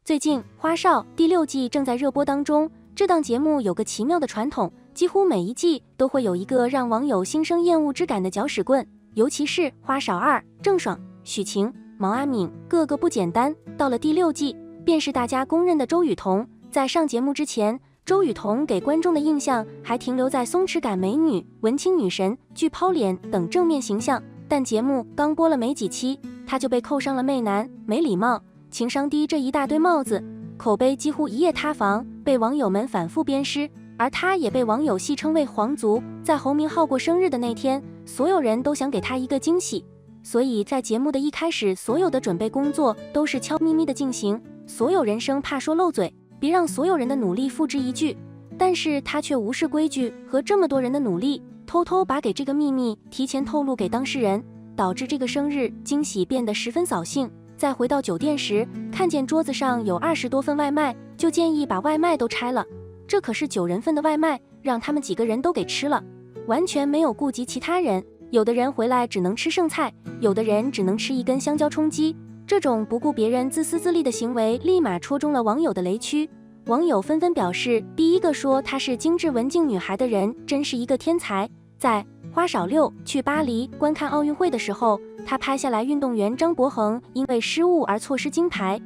最近《花少》第6季正在热播当中，这档节目有个奇妙的传统，几乎每一季都会有一个让网友心生厌恶之感的搅屎棍，尤其是《花少2》，郑爽、许晴、毛阿敏个个不简单。到了第6季，便是大家公认的周雨彤。在上节目之前，周雨彤给观众的印象还停留在松弛感美女、文青女神、巨抛脸等正面形象，但节目刚播了没几期，她就被扣上了媚男、没礼貌、情商低这一大堆帽子，口碑几乎一夜塌房，被网友们反复鞭尸。而她也被网友戏称为皇族。在侯明昊过生日的那天，所有人都想给她一个惊喜，所以在节目的一开始，所有的准备工作都是悄咪咪的进行，所有人生怕说漏嘴，别让所有人的努力付之一炬。但是她却无视规矩和这么多人的努力，偷偷把给这个秘密提前透露给当事人，导致这个生日惊喜变得十分扫兴。在回到酒店时，看见桌子上有20多份外卖，就建议把外卖都拆了。这可是9人份的外卖，让他们几个人都给吃了，完全没有顾及其他人。有的人回来只能吃剩菜，有的人只能吃一根香蕉充饥。这种不顾别人自私自利的行为，立马戳中了网友的雷区。网友纷纷表示，第一个说她是精致文静女孩的人，真是一个天才。在花少6去巴黎观看奥运会的时候，他拍下来运动员张博恒因为失误而错失金牌，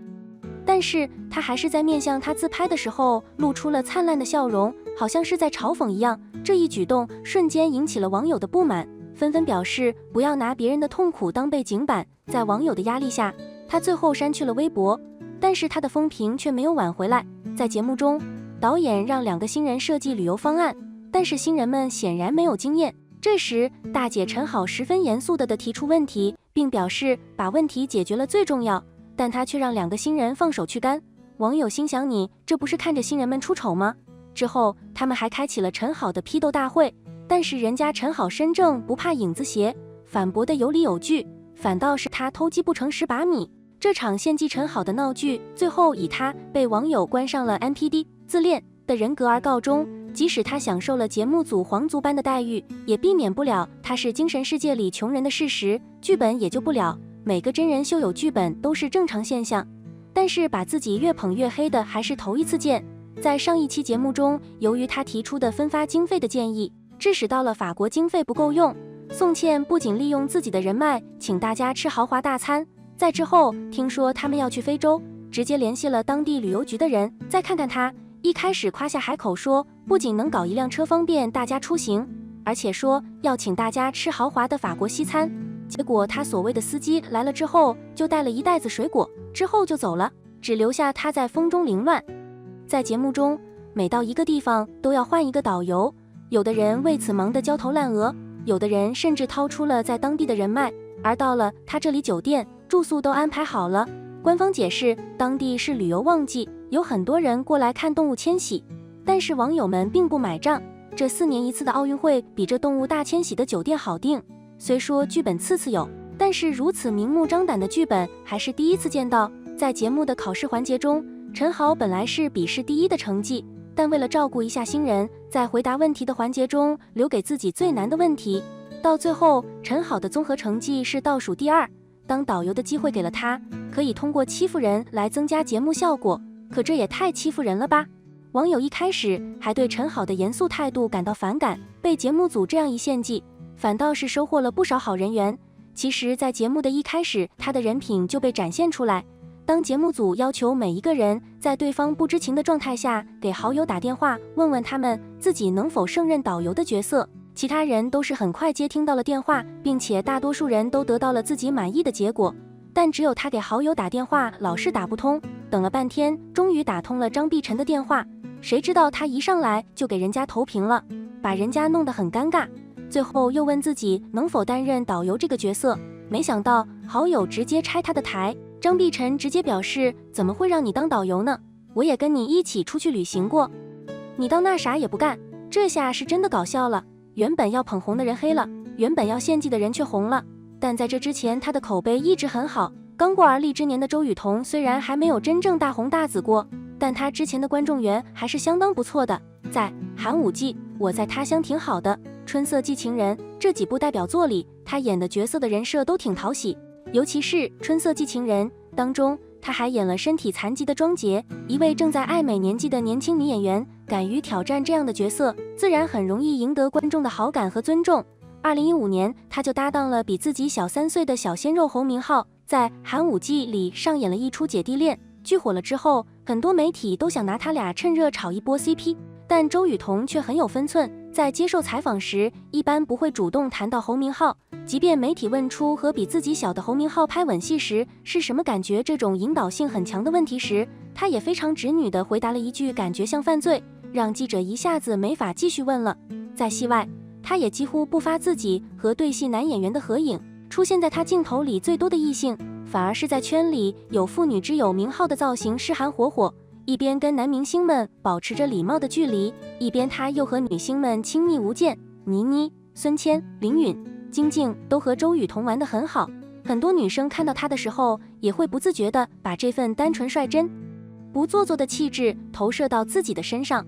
但是他还是在面向他自拍的时候露出了灿烂的笑容，好像是在嘲讽一样。这一举动瞬间引起了网友的不满，纷纷表示不要拿别人的痛苦当背景板。在网友的压力下，他最后删去了微博，但是他的风评却没有挽回来。在节目中，导演让2个新人设计旅游方案，但是新人们显然没有经验。这时，大姐陈好十分严肃地提出问题，并表示把问题解决了最重要，但她却让2个新人放手去干。网友心想，你这不是看着新人们出丑吗？之后，他们还开启了陈好的批斗大会，但是人家陈好身正不怕影子斜，反驳得有理有据，反倒是他偷鸡不成蚀把米。这场献祭陈好的闹剧，最后以他被网友冠上了 NPD 自恋的人格而告终。即使他享受了节目组皇族般的待遇，也避免不了他是精神世界里穷人的事实，剧本也救不了。每个真人秀有剧本都是正常现象，但是把自己越捧越黑的还是头一次见。在上一期节目中，由于他提出的分发经费的建议，致使到了法国经费不够用，宋茜不仅利用自己的人脉请大家吃豪华大餐，在之后听说他们要去非洲，直接联系了当地旅游局的人。再看看他，一开始夸下海口说不仅能搞一辆车方便大家出行，而且说要请大家吃豪华的法国西餐，结果他所谓的司机来了之后就带了一袋子水果，之后就走了，只留下他在风中凌乱。在节目中，每到一个地方都要换一个导游，有的人为此忙得焦头烂额，有的人甚至掏出了在当地的人脉，而到了他这里，酒店住宿都安排好了。官方解释，当地是旅游旺季，有很多人过来看动物迁徙，但是网友们并不买账。这4年一次的奥运会比这动物大迁徙的酒店好订，虽说剧本次次有，但是如此明目张胆的剧本还是第一次见到。在节目的考试环节中，陈好本来是笔试第1的成绩，但为了照顾一下新人，在回答问题的环节中留给自己最难的问题，到最后陈好的综合成绩是倒数第2。当导游的机会给了他，可以通过欺负人来增加节目效果，可这也太欺负人了吧。网友一开始还对陈好的严肃态度感到反感，被节目组这样一献祭，反倒是收获了不少好人缘。其实在节目的一开始，他的人品就被展现出来。当节目组要求每一个人在对方不知情的状态下给好友打电话问问他们自己能否胜任导游的角色，其他人都是很快接听到了电话，并且大多数人都得到了自己满意的结果，但只有他给好友打电话老是打不通，等了半天终于打通了张碧晨的电话，谁知道他一上来就给人家投屏了，把人家弄得很尴尬。最后又问自己能否担任导游这个角色，没想到好友直接拆他的台，张碧晨直接表示怎么会让你当导游呢，我也跟你一起出去旅行过，你到那啥也不干。这下是真的搞笑了，原本要捧红的人黑了，原本要献祭的人却红了。但在这之前他的口碑一直很好，刚过而立之年的周雨彤虽然还没有真正大红大紫过，但他之前的观众缘还是相当不错的。在寒武纪、我在他乡挺好的、春色寄情人这几部代表作里，他演的角色的人设都挺讨喜，尤其是春色寄情人当中，她还演了身体残疾的庄杰，一位正在爱美年纪的年轻女演员，敢于挑战这样的角色，自然很容易赢得观众的好感和尊重。2015年，她就搭档了比自己小3岁的小鲜肉侯明昊，在《寒武纪》里上演了一出姐弟恋。剧火了之后，很多媒体都想拿他俩趁热炒一波 CP， 但周雨彤却很有分寸，在接受采访时一般不会主动谈到侯明昊，即便媒体问出和比自己小的侯明昊拍吻戏时是什么感觉这种引导性很强的问题时，他也非常直女地回答了一句感觉像犯罪，让记者一下子没法继续问了。在戏外，他也几乎不发自己和对戏男演员的合影，出现在他镜头里最多的异性反而是在圈里有妇女之友名号的造型师韩火火，一边跟男明星们保持着礼貌的距离，一边他又和女星们亲密无间。倪妮、孙谦、林允、金靖都和周雨彤玩得很好，很多女生看到她的时候也会不自觉地把这份单纯率真不做作的气质投射到自己的身上，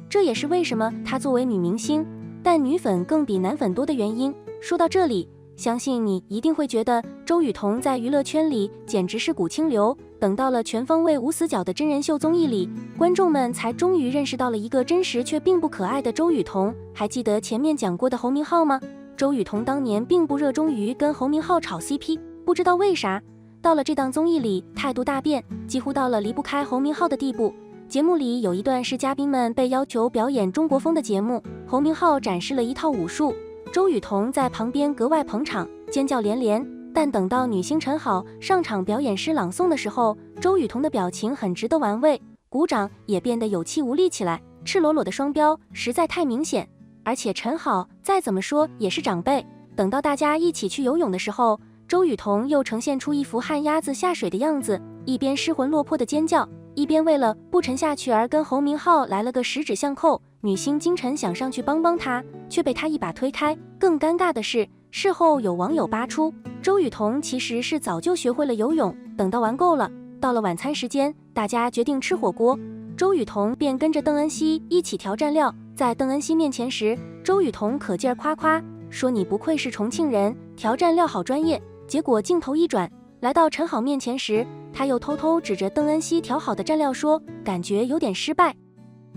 这也是为什么她作为女明星但女粉更比男粉多的原因。说到这里，相信你一定会觉得周雨彤在娱乐圈里简直是股清流，等到了全方位无死角的真人秀综艺里，观众们才终于认识到了一个真实却并不可爱的周雨彤。还记得前面讲过的侯明昊吗？周雨彤当年并不热衷于跟侯明昊炒 CP， 不知道为啥，到了这档综艺里态度大变，几乎到了离不开侯明昊的地步。节目里有一段是嘉宾们被要求表演中国风的节目，侯明昊展示了一套武术，周雨彤在旁边格外捧场，尖叫连连。但等到女星陈好上场表演诗朗诵的时候，周雨彤的表情很值得玩味，鼓掌也变得有气无力起来，赤裸裸的双标实在太明显。而且陈好再怎么说也是长辈，等到大家一起去游泳的时候，周雨彤又呈现出一副旱鸭子下水的样子，一边失魂落魄的尖叫，一边为了不沉下去而跟侯明昊来了个十指相扣。女星金晨想上去帮帮他，却被他一把推开。更尴尬的是，事后有网友扒出，周雨彤其实是早就学会了游泳，等到玩够了，到了晚餐时间，大家决定吃火锅，周雨彤便跟着邓恩熙一起调蘸料。在邓恩熙面前时，周雨彤可劲儿夸夸，说你不愧是重庆人，调蘸料好专业。结果镜头一转，来到陈好面前时，他又偷偷指着邓恩熙调好的蘸料说，感觉有点失败。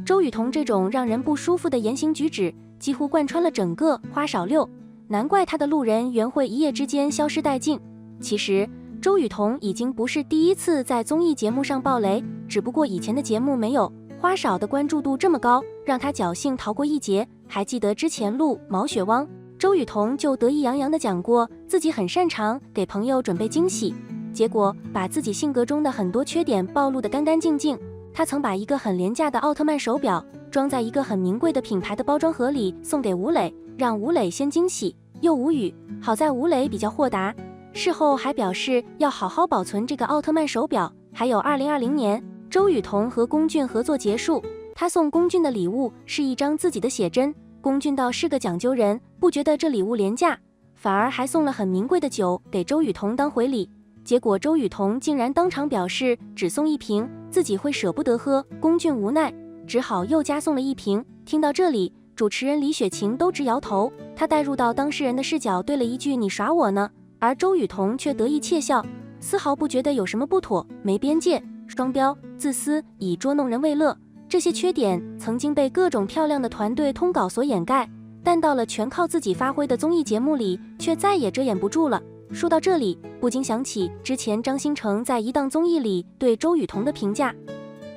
周雨彤这种让人不舒服的言行举止几乎贯穿了整个花少六，难怪他的路人缘会一夜之间消失殆尽。其实周雨彤已经不是第一次在综艺节目上爆雷，只不过以前的节目没有花少的关注度这么高，让他侥幸逃过一劫。还记得之前录毛血汪，周雨彤就得意洋洋地讲过自己很擅长给朋友准备惊喜，结果把自己性格中的很多缺点暴露得干干净净。他曾把一个很廉价的奥特曼手表装在一个很名贵的品牌的包装盒里送给吴磊，让吴磊先惊喜又无语。好在吴磊比较豁达，事后还表示要好好保存这个奥特曼手表。还有2020年，周雨彤和龚俊合作结束，他送龚俊的礼物是一张自己的写真。龚俊倒是个讲究人，不觉得这礼物廉价，反而还送了很名贵的酒给周雨彤当回礼。结果周雨彤竟然当场表示只送一瓶，自己会舍不得喝。龚俊无奈，只好又加送了一瓶。听到这里，主持人李雪琴都直摇头，她带入到当事人的视角对了一句你耍我呢，而周雨彤却得意窃笑，丝毫不觉得有什么不妥。没边界、双标、自私、以捉弄人为乐，这些缺点曾经被各种漂亮的团队通稿所掩盖，但到了全靠自己发挥的综艺节目里，却再也遮掩不住了。说到这里，不禁想起之前张新成在一档综艺里对周雨彤的评价，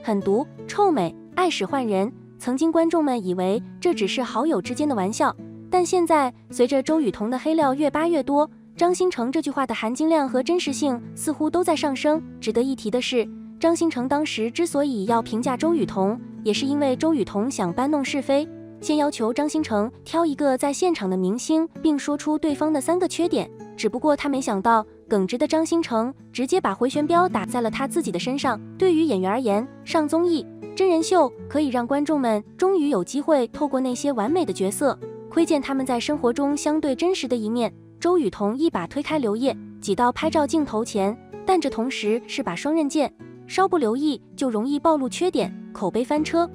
狠毒、臭美、爱使唤人。曾经观众们以为这只是好友之间的玩笑，但现在随着周雨彤的黑料越扒越多，张新成这句话的含金量和真实性似乎都在上升。值得一提的是，张新成当时之所以要评价周雨彤，也是因为周雨彤想搬弄是非，先要求张新成挑一个在现场的明星，并说出对方的3个缺点。只不过他没想到，耿直的张新成直接把回旋镖打在了他自己的身上。对于演员而言，上综艺、真人秀可以让观众们终于有机会透过那些完美的角色，窥见他们在生活中相对真实的一面。周雨彤一把推开刘烨，挤到拍照镜头前，但这同时是把双刃剑，稍不留意就容易暴露缺点，口碑翻车。